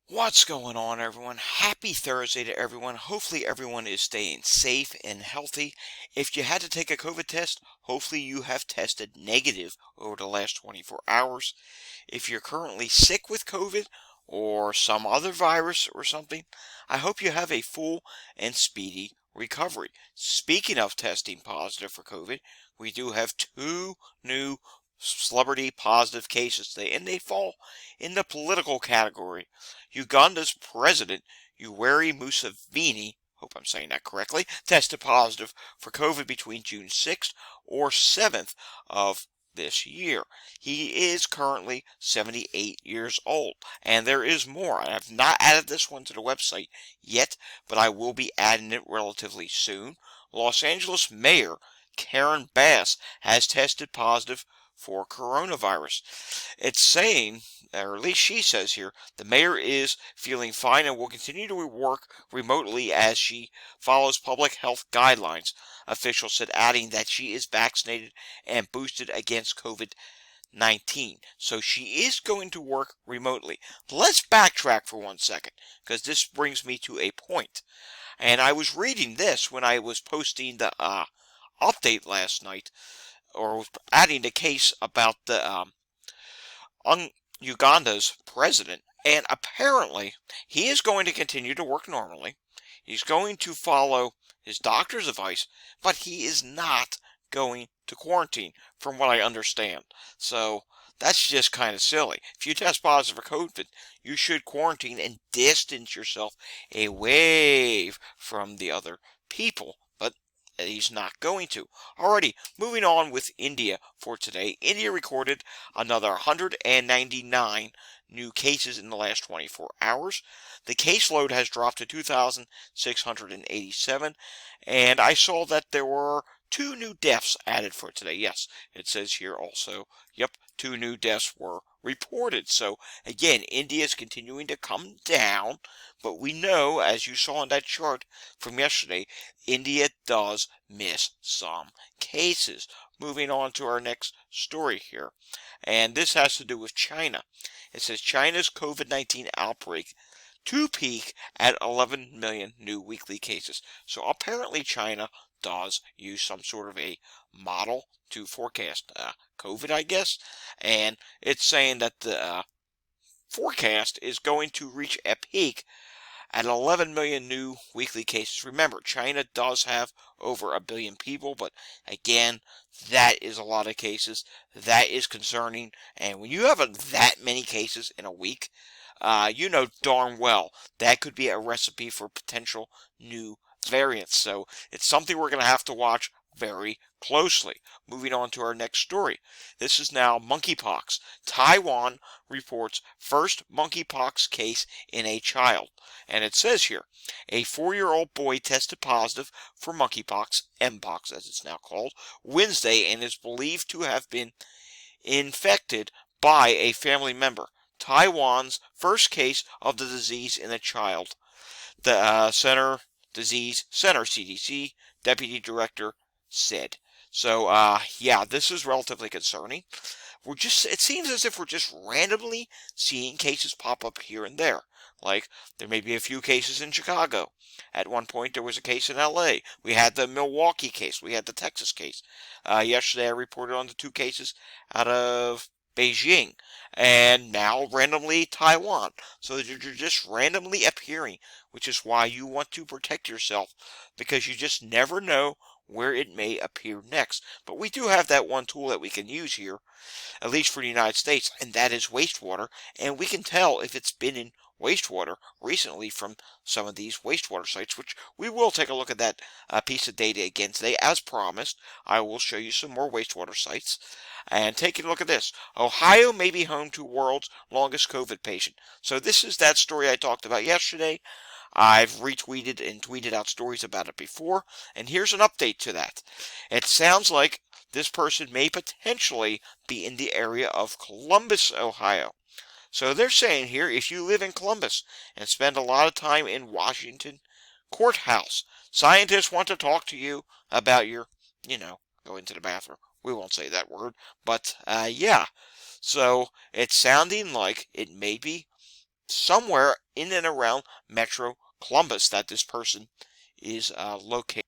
What's going on, everyone? Happy Thursday to everyone. Hopefully, everyone is staying safe and healthy. If you had to take a COVID test, hopefully you have tested negative over the last 24 hours. If you're currently sick with COVID or some other virus or something, I hope you have a full and speedy recovery. Speaking of testing positive for COVID, we do have two new celebrity positive cases today, and they fall in the political category. Uganda's president, Yoweri Museveni, hope I'm saying that correctly, tested positive for COVID between June 6th or 7th of this year. He is currently 78 years old, and there is more. I have not added this one to the website yet, but I will be adding it relatively soon. Los Angeles Mayor Karen Bass has tested positive for coronavirus. It's saying, or at least she says here, the mayor is feeling fine and will continue to work remotely as she follows public health guidelines. Officials said, adding that she is vaccinated and boosted against COVID-19. So she is going to work remotely. Let's backtrack for 1 second, because this brings me to a point. And I was reading this when I was posting the update last night, or adding the case about the Uganda's president, and apparently he is going to continue to work normally. He's going to follow his doctor's advice, but he is not going to quarantine, from what I understand. So that's just kind of silly. If you test positive for COVID, you should quarantine and distance yourself away from the other people. But he's not going to. Alrighty, moving on with India for today. India recorded another 199 new cases in the last 24 hours. The caseload has dropped to 2,687, and I saw that there were two new deaths added for today. Yes, it says here also, yep, two new deaths were reported. So again, India is continuing to come down, but we know, as you saw in that chart from yesterday, India does miss some cases. Moving on to our next story here, and this has to do with China. It says China's COVID-19 outbreak to peak at 11 million new weekly cases. So apparently China does use some sort of a model to forecast COVID, I guess, and it's saying that the forecast is going to reach a peak at 11 million new weekly cases. Remember, China does have over a billion people, but again, that is a lot of cases. That is concerning. And when you have that many cases in a week, you know darn well that could be a recipe for potential new variants. So it's something we're going to have to watch very closely. Moving on to our next story. This is now monkeypox. Taiwan reports first monkeypox case in a child. And it says here, a 4-year-old boy tested positive for monkeypox, Mpox as it's now called, Wednesday, and is believed to have been infected by a family member. Taiwan's first case of the disease in a child. The Disease Center, CDC, Deputy Director said. So, yeah, this is relatively concerning. It seems as if we're just randomly seeing cases pop up here and there. Like, there may be a few cases in Chicago. At one point, there was a case in LA. We had the Milwaukee case. We had the Texas case. Yesterday, I reported on the two cases out of Beijing. And now, randomly, Taiwan. So they're just randomly appearing, which is why you want to protect yourself, because you just never know where it may appear next. But we do have that one tool that we can use here, at least for the United States, and that is wastewater. And we can tell if it's been in wastewater recently from some of these wastewater sites, which we will take a look at that piece of data again today. As promised, I will show you some more wastewater sites. And taking a look at this, Ohio may be home to world's longest COVID patient. So this is that story I talked about yesterday. I've retweeted and tweeted out stories about it before, and here's an update to that. It sounds like this person may potentially be in the area of Columbus, Ohio. So they're saying here, if you live in Columbus and spend a lot of time in Washington courthouse, scientists want to talk to you about your, going to the bathroom. We won't say that word, but yeah. So it's sounding like it may be somewhere in and around Metro Columbus that this person is located.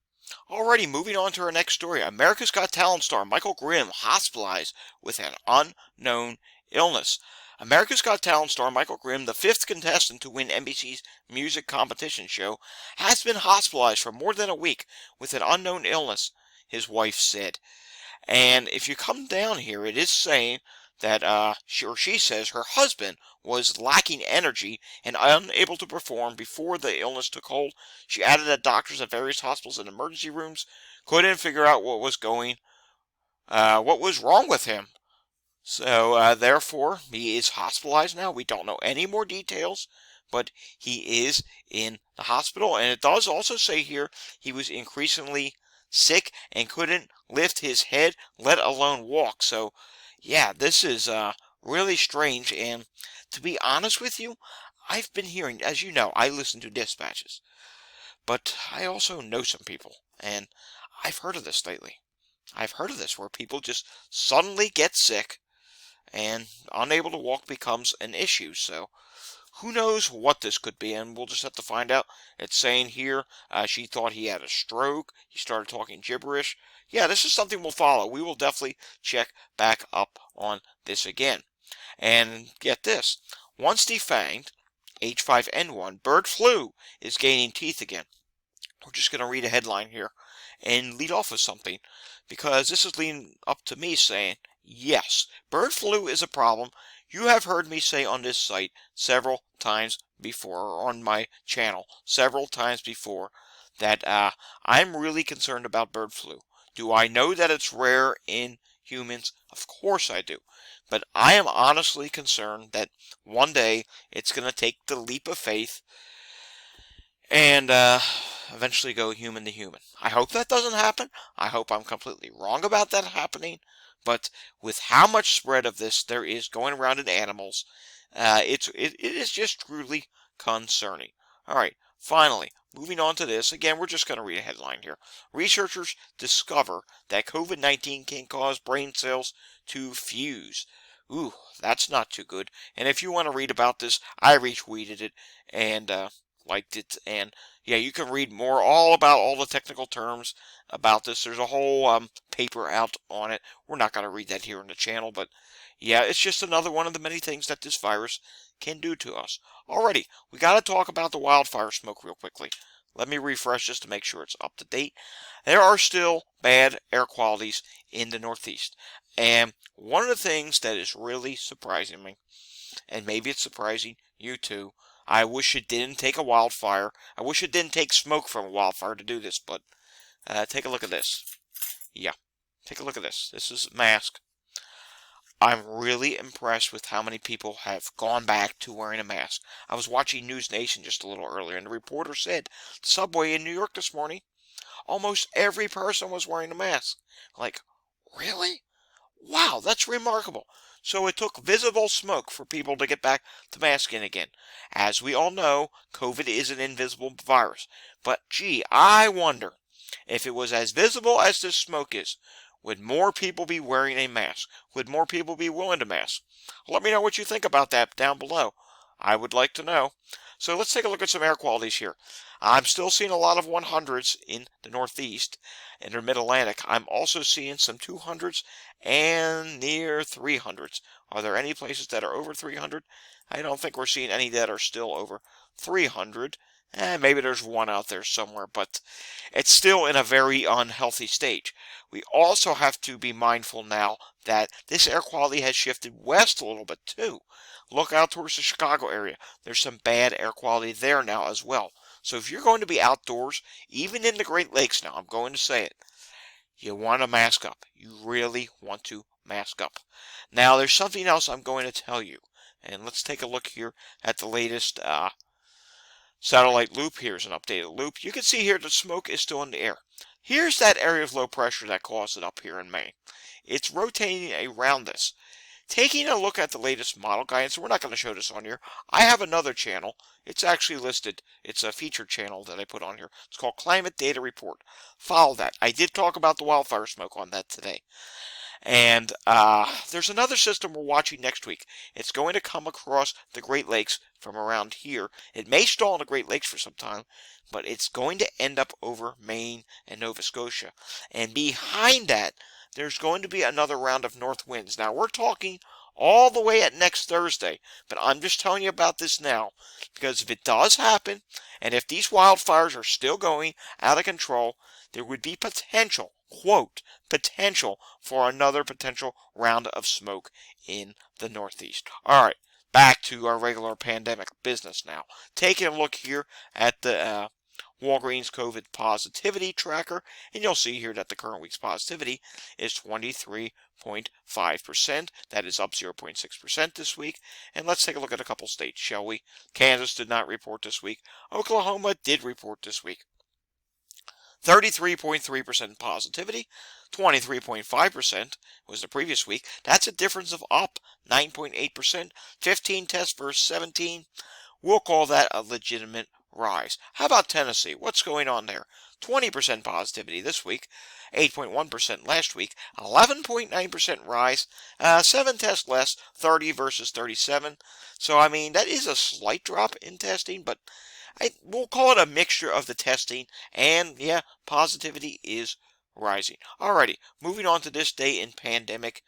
Alrighty, moving on to our next story. America's Got Talent star Michael Grimm hospitalized with an unknown illness. America's Got Talent star Michael Grimm, the fifth contestant to win NBC's music competition show, has been hospitalized for more than a week with an unknown illness, his wife said. And if you come down here, it is saying that she says her husband was lacking energy and unable to perform before the illness took hold. She added that doctors at various hospitals and emergency rooms couldn't figure out what was wrong with him. So therefore, he is hospitalized now. We don't know any more details, but he is in the hospital. And it does also say here he was increasingly sick and couldn't lift his head, let alone walk. So yeah, this is really strange. And to be honest with you, I've been hearing, as you know, I listen to dispatches, but I also know some people, and I've heard of this lately. I've heard of this where people just suddenly get sick and unable to walk becomes an issue. So who knows what this could be, and we'll just have to find out. It's saying here she thought he had a stroke. He started talking gibberish. Yeah, this is something we'll follow. We will definitely check back up on this again. And get this, once defanged, H5N1 bird flu is gaining teeth again. We're just going to read a headline here and lead off with something, because this is leading up to me saying, yes, bird flu is a problem. You have heard me say on this site several times before, or on my channel several times before, that I'm really concerned about bird flu. Do I know that it's rare in humans? Of course I do. But I am honestly concerned that one day it's going to take the leap of faith and eventually go human to human. I hope that doesn't happen. I hope I'm completely wrong about that happening. But with how much spread of this there is going around in animals, it is just truly concerning. All right, finally, moving on to this. Again, we're just going to read a headline here. Researchers discover that COVID-19 can cause brain cells to fuse. Ooh, that's not too good. And if you want to read about this, I retweeted it and liked it. And yeah, you can read more all about all the technical terms about this. There's a whole paper out on it. We're not going to read that here on the channel, but yeah, it's just another one of the many things that this virus can do to us. Alrighty, we got to talk about the wildfire smoke real quickly. Let me refresh just to make sure it's up to date. There are still bad air qualities in the Northeast. And one of the things that is really surprising me, and maybe it's surprising you too, I wish it didn't take a wildfire. I wish it didn't take smoke from a wildfire to do this, but take a look at this. Yeah, take a look at this. This is a mask. I'm really impressed with how many people have gone back to wearing a mask. I was watching News Nation just a little earlier, and the reporter said the subway in New York this morning, almost every person was wearing a mask. Like, really? Wow, that's remarkable. So it took visible smoke for people to get back to masking again. As we all know, COVID is an invisible virus. But gee, I wonder if it was as visible as this smoke is, would more people be wearing a mask? Would more people be willing to mask? Let me know what you think about that down below. I would like to know. So let's take a look at some air qualities here. I'm still seeing a lot of 100s in the Northeast and the Mid-Atlantic. I'm also seeing some 200s and near 300s. Are there any places that are over 300? I don't think we're seeing any that are still over 300. Maybe there's one out there somewhere, but it's still in a very unhealthy stage. We also have to be mindful now that this air quality has shifted west a little bit too. Look out towards the Chicago area. There's some bad air quality there now as well. So if you're going to be outdoors, even in the Great Lakes now, I'm going to say it, you want to mask up. You really want to mask up. Now, there's something else I'm going to tell you. And let's take a look here at the latest satellite loop. Here's an updated loop. You can see here the smoke is still in the air. Here's that area of low pressure that caused it up here in Maine. It's rotating around this. Taking a look at the latest model guidance, we're not going to show this on here. I have another channel. It's actually listed. It's a featured channel that I put on here. It's called Climate Data Report. Follow that. I did talk about the wildfire smoke on that today. And there's another system we're watching next week. It's going to come across the Great Lakes from around here. It may stall in the Great Lakes for some time, but it's going to end up over Maine and Nova Scotia. And behind that, there's going to be another round of north winds. Now, we're talking all the way at next Thursday, but I'm just telling you about this now, because if it does happen, and if these wildfires are still going out of control, there would be potential, quote, potential for another potential round of smoke in the Northeast. All right, back to our regular pandemic business now. Taking a look here at the Walgreens COVID positivity tracker, and you'll see here that the current week's positivity is 23.5%. That is up 0.6% this week. And let's take a look at a couple states, shall we? Kansas did not report this week. Oklahoma did report this week. 33.3% positivity, 23.5% was the previous week. That's a difference of up 9.8%, 15 tests versus 17. We'll call that a legitimate rise. How about Tennessee? What's going on there? 20% positivity this week, 8.1% last week, 11.9% rise, 7 tests less, 30 versus 37. So, I mean, that is a slight drop in testing, but we'll call it a mixture of the testing, and yeah, positivity is rising. Alrighty, moving on to this day in pandemic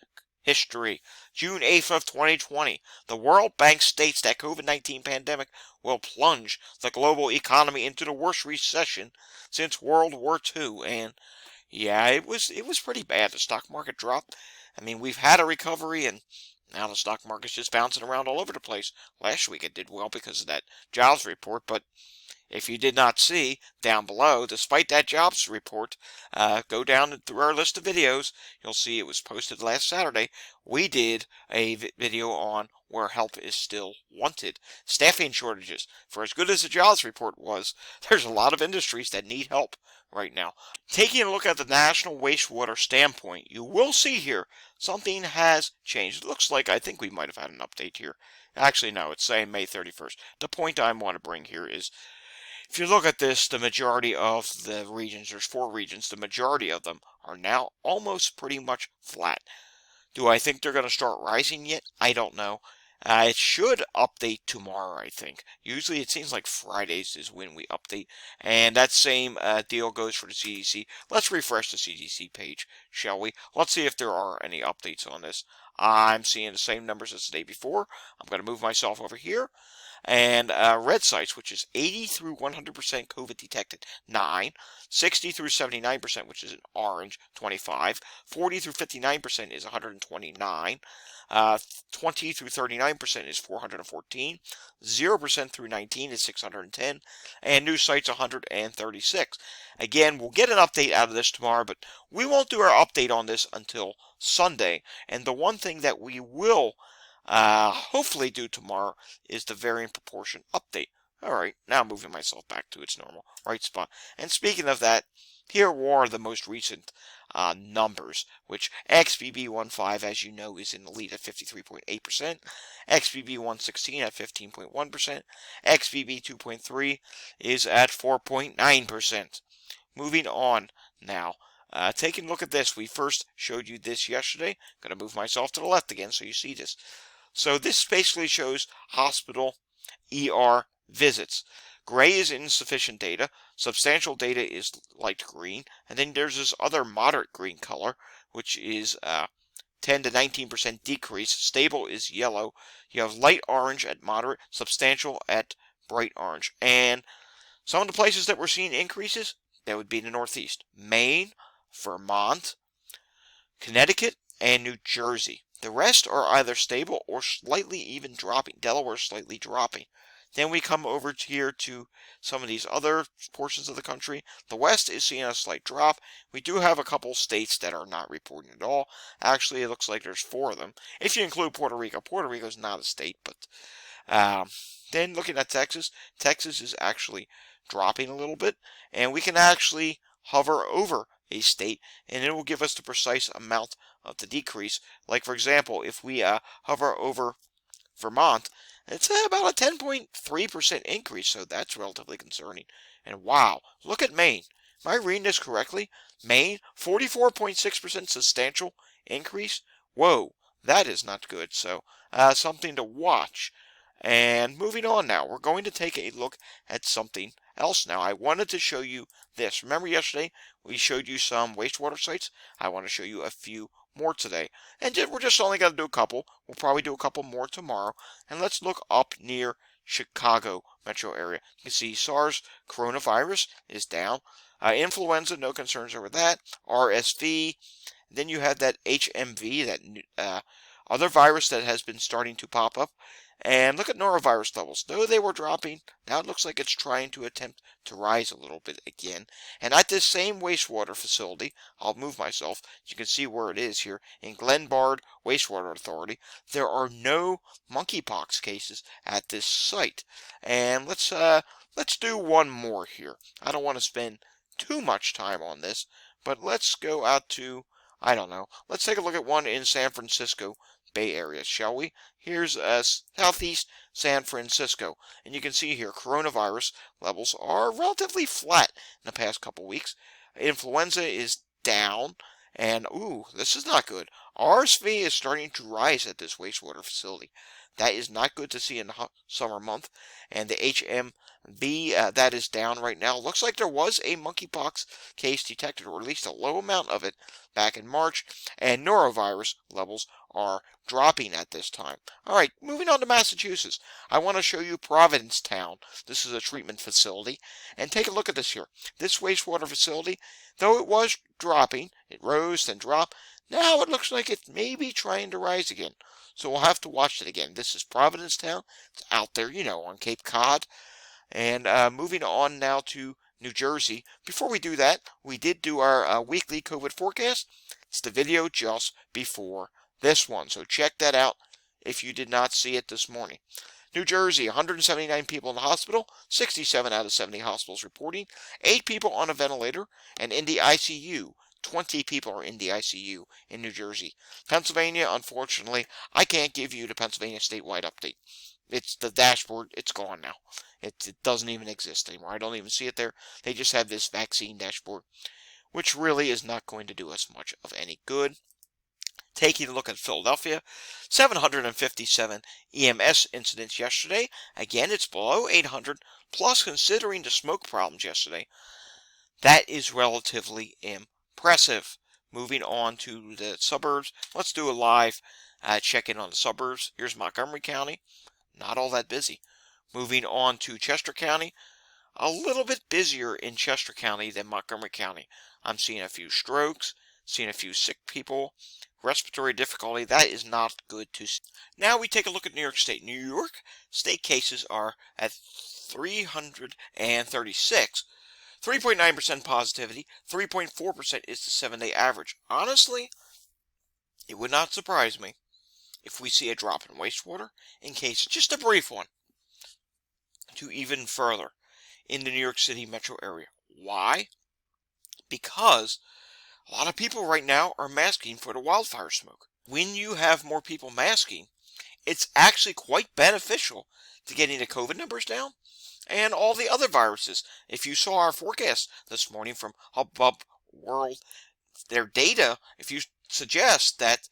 history. June 8th of 2020, the World Bank states that COVID-19 pandemic will plunge the global economy into the worst recession since World War II. And yeah, it was pretty bad. The stock market dropped. I mean, we've had a recovery, and now the stock market's just bouncing around all over the place. Last week it did well because of that jobs report, but if you did not see, down below, despite that jobs report, go down through our list of videos. You'll see it was posted last Saturday. We did a video on where help is still wanted. Staffing shortages. For as good as the jobs report was, there's a lot of industries that need help right now. Taking a look at the national wastewater standpoint, you will see here something has changed. It looks like, I think we might have had an update here. Actually, no, it's saying May 31st. The point I want to bring here is, if you look at this, the majority of the regions, there's 4 regions, the majority of them are now almost pretty much flat. Do I think they're going to start rising yet? I don't know. It should update tomorrow, I think. Usually it seems like Fridays is when we update. And that same deal goes for the CDC. Let's refresh the CDC page, shall we? Let's see if there are any updates on this. I'm seeing the same numbers as the day before. I'm going to move myself over here. And red sites, which is 80 through 100% COVID detected, 9, 60 through 79%, which is an orange, 25, 40 through 59% is 129, 20 through 39% is 414, 0% through 19 is 610, and new sites 136. Again, we'll get an update out of this tomorrow, but we won't do our update on this until Sunday. And the one thing that we will hopefully do tomorrow is the variant proportion update. Alright, now moving myself back to its normal right spot. And speaking of that, here are the most recent numbers, which XBB15, as you know, is in the lead at 53.8%, XBB116 at 15.1%, XBB 2.3 is at 4.9%. Moving on now. Taking a look at this, we first showed you this yesterday. I'm going to move myself to the left again so you see this. So this basically shows hospital ER visits. Gray is insufficient data. Substantial data is light green. And then there's this other moderate green color, which is 10 to 19% decrease. Stable is yellow. You have light orange at moderate, substantial at bright orange. And some of the places that we're seeing increases, that would be the Northeast. Maine, Vermont, Connecticut, and New Jersey. The rest are either stable or slightly even dropping. Delaware slightly dropping. Then we come over here to some of these other portions of the country. The West is seeing a slight drop. We do have a couple states that are not reporting at all. Actually, it looks like there's 4 of them. If you include Puerto Rico. Puerto Rico is not a state, but then looking at Texas, Texas is actually dropping a little bit, and we can actually hover over a state, and it will give us the precise amount of the decrease. Like, for example, if we hover over Vermont, it's about a 10.3% increase, so that's relatively concerning. And wow, look at Maine. Am I reading this correctly? Maine, 44.6% substantial increase. Whoa, that is not good. So, something to watch. And moving on now, we're going to take a look at something else now. I wanted to show you this. Remember yesterday we showed you some wastewater sites? I want to show you a few more today. And we're just only going to do a couple. We'll probably do a couple more tomorrow. And let's look up near Chicago metro area. You can see SARS coronavirus is down. Influenza, no concerns over that. RSV. Then you have that HMV, that other virus that has been starting to pop up. And look at norovirus levels. Though they were dropping, now it looks like it's trying to attempt to rise a little bit again. And at this same wastewater facility, I'll move myself. You can see where it is here in Glenbard Wastewater Authority. There are no monkeypox cases at this site. And let's do one more here. I don't want to spend too much time on this, but let's go out to, I don't know. Let's take a look at one in San Francisco Bay Area, shall we? Here's southeast San Francisco, and you can see here coronavirus levels are relatively flat in the past couple weeks. Influenza is down, and ooh, this is not good. RSV is starting to rise at this wastewater facility. That is not good to see in the summer month, and the HMV that is down right now. Looks like there was a monkeypox case detected, or at least a low amount of it, back in March, and norovirus levels are dropping at this time. All right, moving on to Massachusetts. I want to show you Provincetown. This is a treatment facility, and take a look at this here. This wastewater facility, though it was dropping, it rose then dropped. Now it looks like it may be trying to rise again. So we'll have to watch it again. This is Provincetown. It's out there, on Cape Cod. And moving on now to New Jersey. Before we do that, we did do our weekly COVID forecast. It's the video just before this one. So check that out if you did not see it this morning. New Jersey, 179 people in the hospital, 67 out of 70 hospitals reporting, 8 people on a ventilator, and in the ICU. 20 people are in the ICU in New Jersey. Pennsylvania, unfortunately, I can't give you the Pennsylvania statewide update. It's the dashboard. It's gone now. It doesn't even exist anymore. I don't even see it there. They just have this vaccine dashboard, which really is not going to do us much of any good. Taking a look at Philadelphia, 757 EMS incidents yesterday. Again, it's below 800. Plus, considering the smoke problems yesterday, that is relatively impressive. Moving on to the suburbs. Let's do a live check-in on the suburbs. Here's Montgomery County. Not all that busy. Moving on to Chester County. A little bit busier in Chester County than Montgomery County. I'm seeing a few strokes, seeing a few sick people, respiratory difficulty. That is not good to see. Now we take a look at New York State. New York State cases are at 336. 3.9% positivity, 3.4% is the 7-day average. Honestly, it would not surprise me if we see a drop in wastewater in case, just a brief one, to even further in the New York City metro area. Why? Because a lot of people right now are masking for the wildfire smoke. When you have more people masking, it's actually quite beneficial to getting the COVID numbers down and all the other viruses. If you saw our forecast this morning from Hubbub World, their data, if you suggest that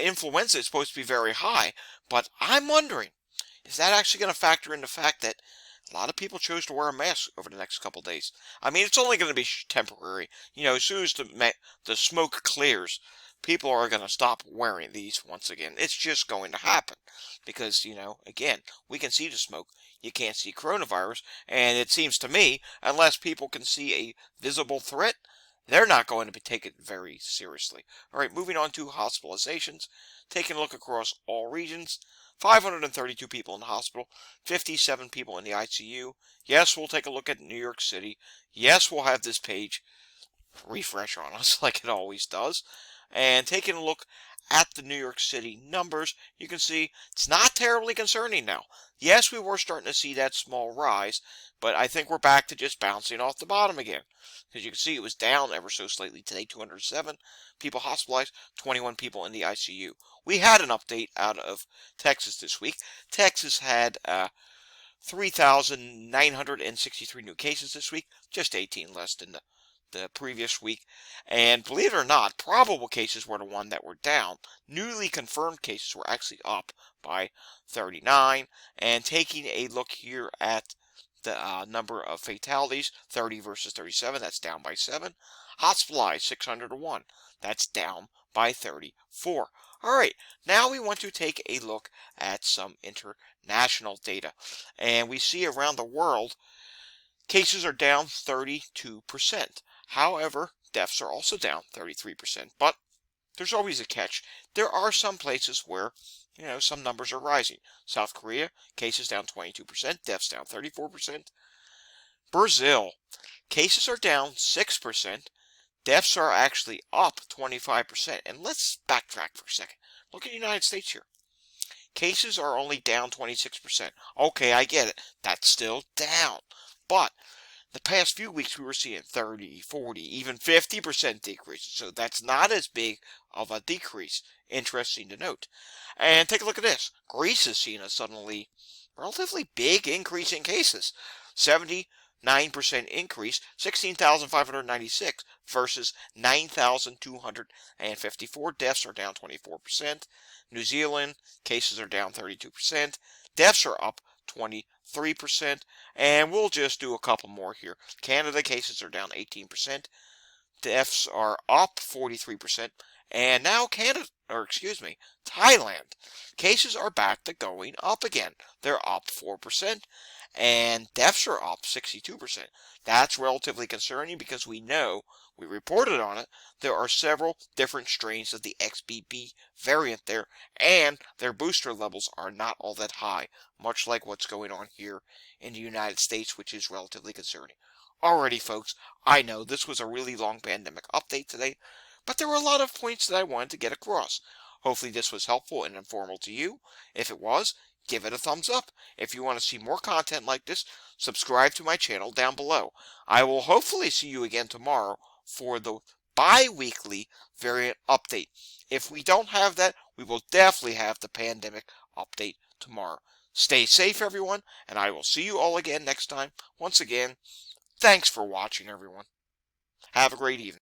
influenza is supposed to be very high, but I'm wondering, is that actually going to factor in the fact that a lot of people chose to wear a mask over the next couple days? I mean, it's only going to be temporary. As soon as the smoke clears, people are going to stop wearing these once again. It's just going to happen because, again, we can see the smoke. You can't see coronavirus, and it seems to me, unless people can see a visible threat, they're not going to be taken very seriously. All right, moving on to hospitalizations. Taking a look across all regions, 532 people in the hospital, 57 people in the ICU. Yes, we'll take a look at New York City. Yes, we'll have this page refresh on us like it always does. And taking a look at the New York City numbers, you can see it's not terribly concerning now. Yes, we were starting to see that small rise, but I think we're back to just bouncing off the bottom again. As you can see, it was down ever so slightly today, 207 people hospitalized, 21 people in the ICU. We had an update out of Texas this week. Texas had 3,963 new cases this week, just 18 less than the the previous week. And believe it or not, probable cases were the one that were down. Newly confirmed cases were actually up by 39. And taking a look here at the number of fatalities, 30 versus 37, that's down by 7. Hospitalized, 601, that's down by 34. All right, now we want to take a look at some international data. And we see around the world, cases are down 32%. However, deaths are also down 33%. But there's always a catch. There are some places where, some numbers are rising. South Korea, cases down 22%, deaths down 34%. Brazil, cases are down 6%, deaths are actually up 25%. And let's backtrack for a second. Look at the United States here. Cases are only down 26%. Okay, I get it. That's still down. But the past few weeks we were seeing 30, 40, even 50% decreases. So that's not as big of a decrease. Interesting to note. And take a look at this. Greece has seen a suddenly relatively big increase in cases. 79% increase, 16,596 versus 9,254. Deaths are down 24%. New Zealand, cases are down 32%. Deaths are up 23%. And we'll just do a couple more here. Canada, cases are down 18%. Deaths are up 43%. And now Thailand. Cases are back to going up again. They're up 4%. And deaths are up 62%. That's relatively concerning because we reported on it, there are several different strains of the XBB variant there, and their booster levels are not all that high, much like what's going on here in the United States, which is relatively concerning. Alrighty, folks, I know this was a really long pandemic update today, but there were a lot of points that I wanted to get across. Hopefully this was helpful and informal to you. If it was, give it a thumbs up. If you want to see more content like this, subscribe to my channel down below. I will hopefully see you again tomorrow for the bi-weekly variant update. If we don't have that, we will definitely have the pandemic update tomorrow. Stay safe, everyone, and I will see you all again next time. Once again, thanks for watching, everyone. Have a great evening.